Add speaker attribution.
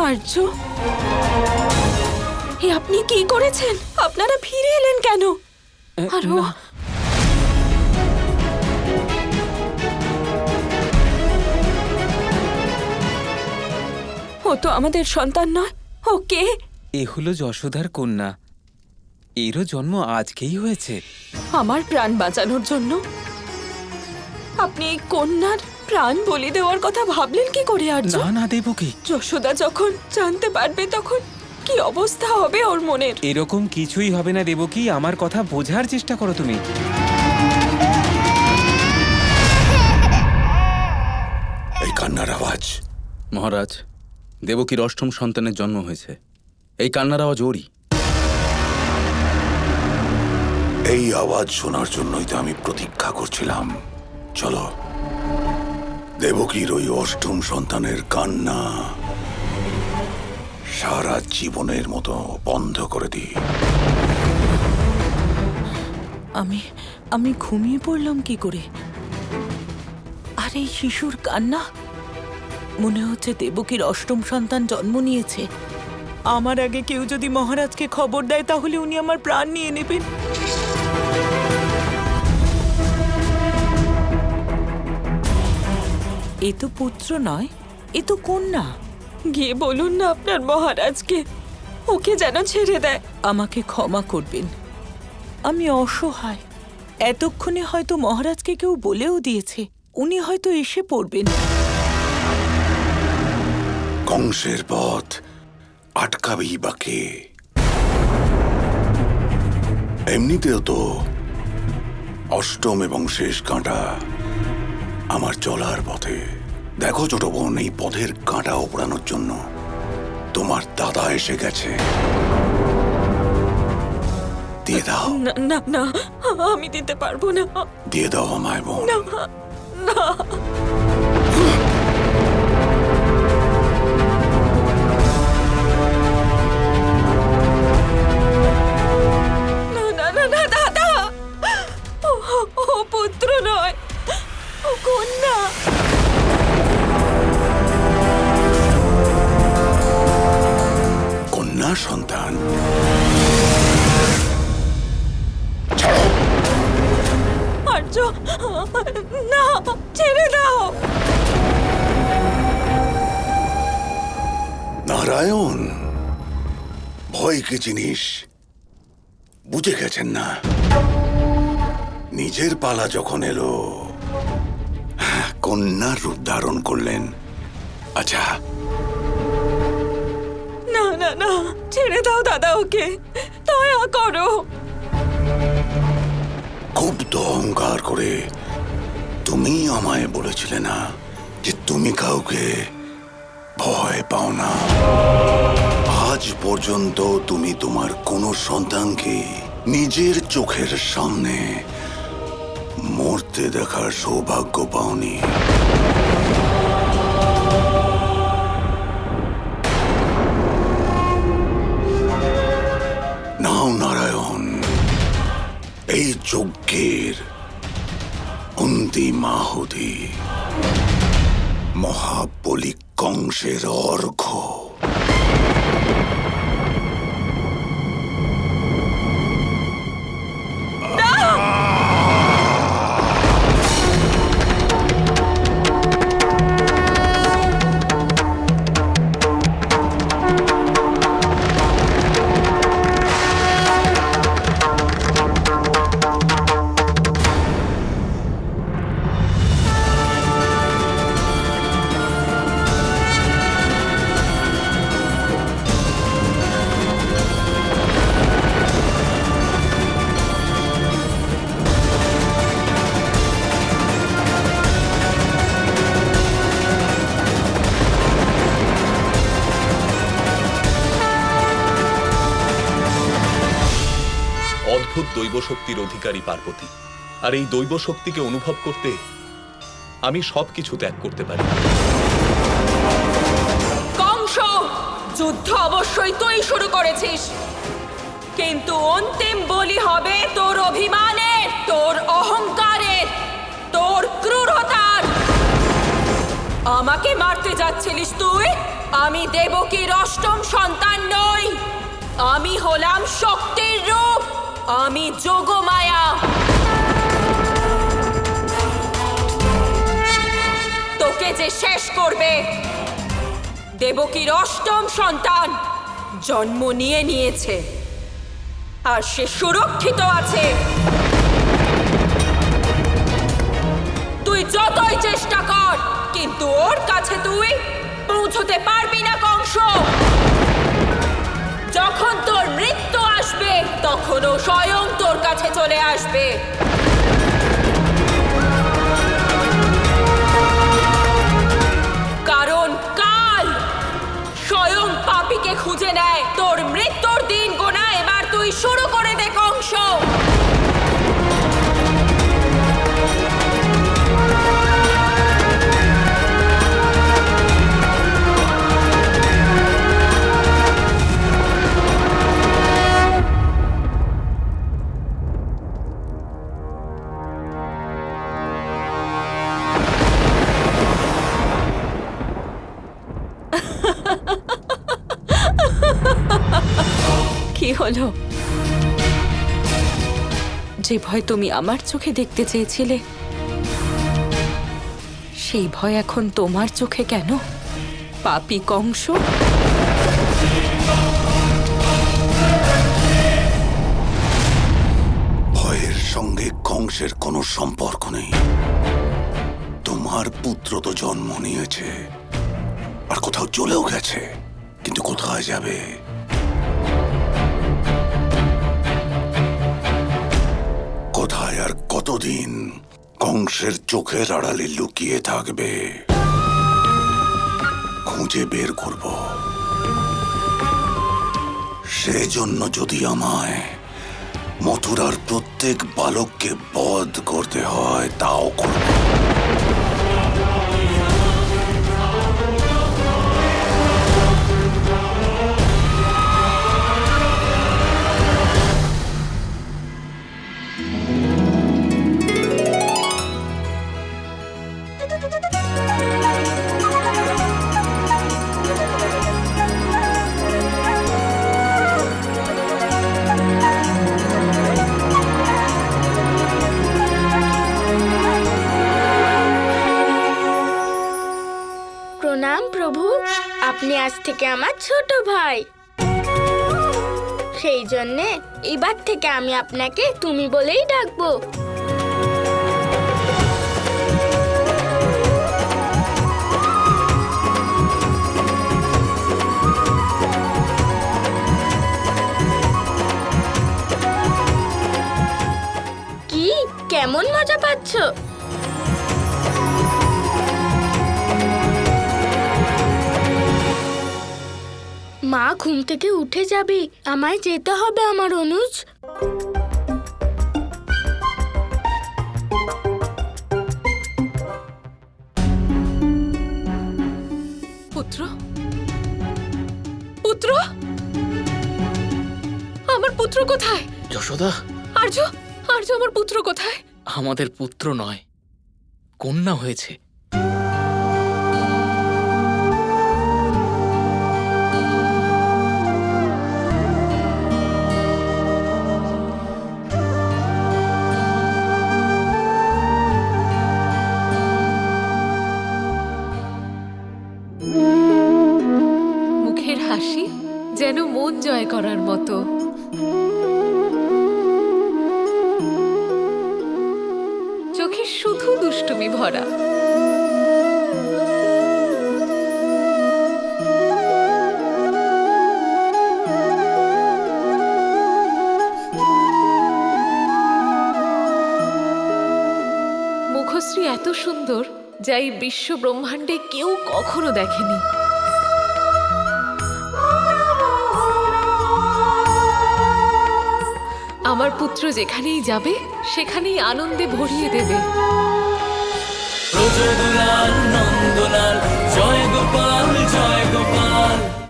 Speaker 1: আর্য, এ আপনি কি করেছেন? আপনারা ফিরে এলেন কেন? আর ও
Speaker 2: না,
Speaker 1: ও তো আমাদের সন্তান নয়। ও কে?
Speaker 2: এ হলো যশোদার কন্যা। এরও জন্ম আজকেই হয়েছে।
Speaker 1: আমার প্রাণ বাঁচানোর জন্য আপনি এই কন্যার প্রাণ বলি দেওয়ার কথা ভাবলেন কি করে আর্য?
Speaker 2: না না দেবকী,
Speaker 1: যশোদা যখন জানতে পারবে তখন কি অবস্থা হবে ওর মনের?
Speaker 2: এরকম কিছুই হবে না দেবকী। আমার কথা বোঝার চেষ্টা করো তুমি।
Speaker 3: এই কান্নার আওয়াজ।
Speaker 4: মহারাজ, দেবকীর অষ্টম সন্তানের জন্ম হয়েছে। এই কান্নার আওয়াজ ওরই।
Speaker 3: এই আওয়াজ শোনার জন্যই তো আমি প্রতীক্ষা করছিলাম। চলো, দেবকীর ওই অষ্টম সন্তানের কান্না সারা জীবনের মতো বন্ধ করে দিই।
Speaker 5: আমি ঘুমিয়ে পড়লাম কি করে? আর এই শিশুর কান্না, মনে হচ্ছে দেবকীর অষ্টম সন্তান জন্ম নিয়েছে। আমার আগে কেউ যদি মহারাজকে খবর দেয় তাহলে উনি আমার প্রাণ নিয়ে নেবেন। এ তো পুত্র নয়, এ তো কন্যা।
Speaker 1: গিয়ে বলুন না আপনার মহারাজকে ওকে যেন ছেড়ে দেয়।
Speaker 5: আমাকে ক্ষমা করবেন, আমি অসহায়। এতক্ষণে হয়তো মহারাজকে কেউ বলেও দিয়েছে, উনি হয়তো এসে পড়বেন।
Speaker 3: কংসের পথ আটকাবেই বা কে? এমনিতেও তো অষ্টম এবং শেষ কাঁটা আমার চলার পথে। দেখো ছোট বোন, এই পথের কাঁটা ওপড়ানোর জন্য তোমার দাদা এসে গেছে। দিয়ে দাও,
Speaker 1: না না না, আমি দিতে পারবো না।
Speaker 3: দিয়ে দাও আমায় বোন।
Speaker 1: না না, না না না না, দাদা, ও ও পুত্র নয়, ও কন্যা।
Speaker 3: কন্যা সন্তান?
Speaker 1: আর্য, না, ছেড়ে দাও।
Speaker 3: নারায়ণ, ভয় কি জিনিস বুঝে গেছেন না? নিজের পালা যখন এলো, কন্যার রূপ ধারণ করলেন। আচ্ছা,
Speaker 1: না না না, ছেড়ে দাও দাদা, ওকে দয়া করো।
Speaker 3: খুব তো অহংকার করে তুমি আমায় বলেছিলে না যে তুমি কাউকে ভয় পাও না। আজ পর্যন্ত তুমি তোমার কোনো সন্তানকে নিজের চোখের সামনে মরতে দেখার সৌভাগ্য পাওনি। নাও নারায়ণ, এই যজ্ঞের অন্তিম আহুতি, মহাবলি কংসের অর্ঘ্য।
Speaker 6: অদ্ভুত দৈব শক্তির অধিকারী পার্বতী, আর এই দৈব শক্তিকে অনুভব করতে আমি সবকিছু ত্যাগ করতে পারি।
Speaker 1: কংস, যুদ্ধ অবশ্যই তুই শুরু করেছিস, কিন্তু অন্তিম বলি হবে তোর অভিমানের, তোর অহংকারের, তোর ক্রূরতার। আমাকে মারতে যাচ্ছিলিস তুই? আমি দেবকীর অষ্টম সন্তান নই, আমি হলাম শক্তির রূপ, আমি যোগমায়া। তোকে যে শেষ করবে, দেবকীর অষ্টম সন্তান জন্ম নিয়েছে আর সে সুরক্ষিত আছে। তুই যতই চেষ্টা কর, কিন্তু ওর কাছে তুই পৌঁছতে পারবি না কংস। যখন তোর মৃত্যু আসবে, তখন ও স্বয়ং তোর কাছে চলে আসবে। কারণ কাল স্বয়ং পাপীকে খুঁজে নেয়। তোর মৃত্যুর দিন গোনা এবার তুই শুরু করে দে কংস। কি হলো? যে ভয় তুমি আমার চোখে দেখতে চেয়েছিলে, সেই ভয় এখন তোমার চোখে কেন, পাপী কংস?
Speaker 3: ভয়ের সঙ্গে কংসের কোনো সম্পর্ক নেই। তোমার পুত্র তো জন্ম নিয়েছে আর কোথাও চলেও গেছে, কিন্তু কোথায় যাবে? কোথায় আর কতদিন কংসের চোখের আড়ালে লুকিয়ে থাকবে? খুঁজে বের করব। সেজন্য যদি আমায় মথুরার প্রত্যেক বালককে বধ করতে হয়, তাও করব।
Speaker 7: প্রণাম প্রভু, আপনি আজ থেকে আমার ছোট ভাই। সেই জন্যে এবার থেকে আমি আপনাকে তুমি বলেই ডাকবো। কি কেমন মজা পাচ্ছ? মা ঘুম থেকে উঠে যাবে, আমায় যেতে হবে আমার অনুজ।
Speaker 1: পুত্র, পুত্র, আমার পুত্র কোথায়?
Speaker 8: যশোদা,
Speaker 1: আর্য, আর্য, আমার পুত্র কোথায়?
Speaker 8: আমাদের পুত্র নয়, কন্যা হয়েছে।
Speaker 1: মুখের হাসি যেন মন জয় করার মতো। চোখে শুধু দুষ্টুমি ভরা। মুখশ্রী এত সুন্দর, যা এই বিশ্ব ব্রহ্মাণ্ডে কেউ কখনো দেখেনি। আমার পুত্র যেখানেই যাবে, সেখানেই আনন্দে ভরিয়ে দেবে।
Speaker 9: নন্দলাল, জয় গোপাল, জয় গোপাল।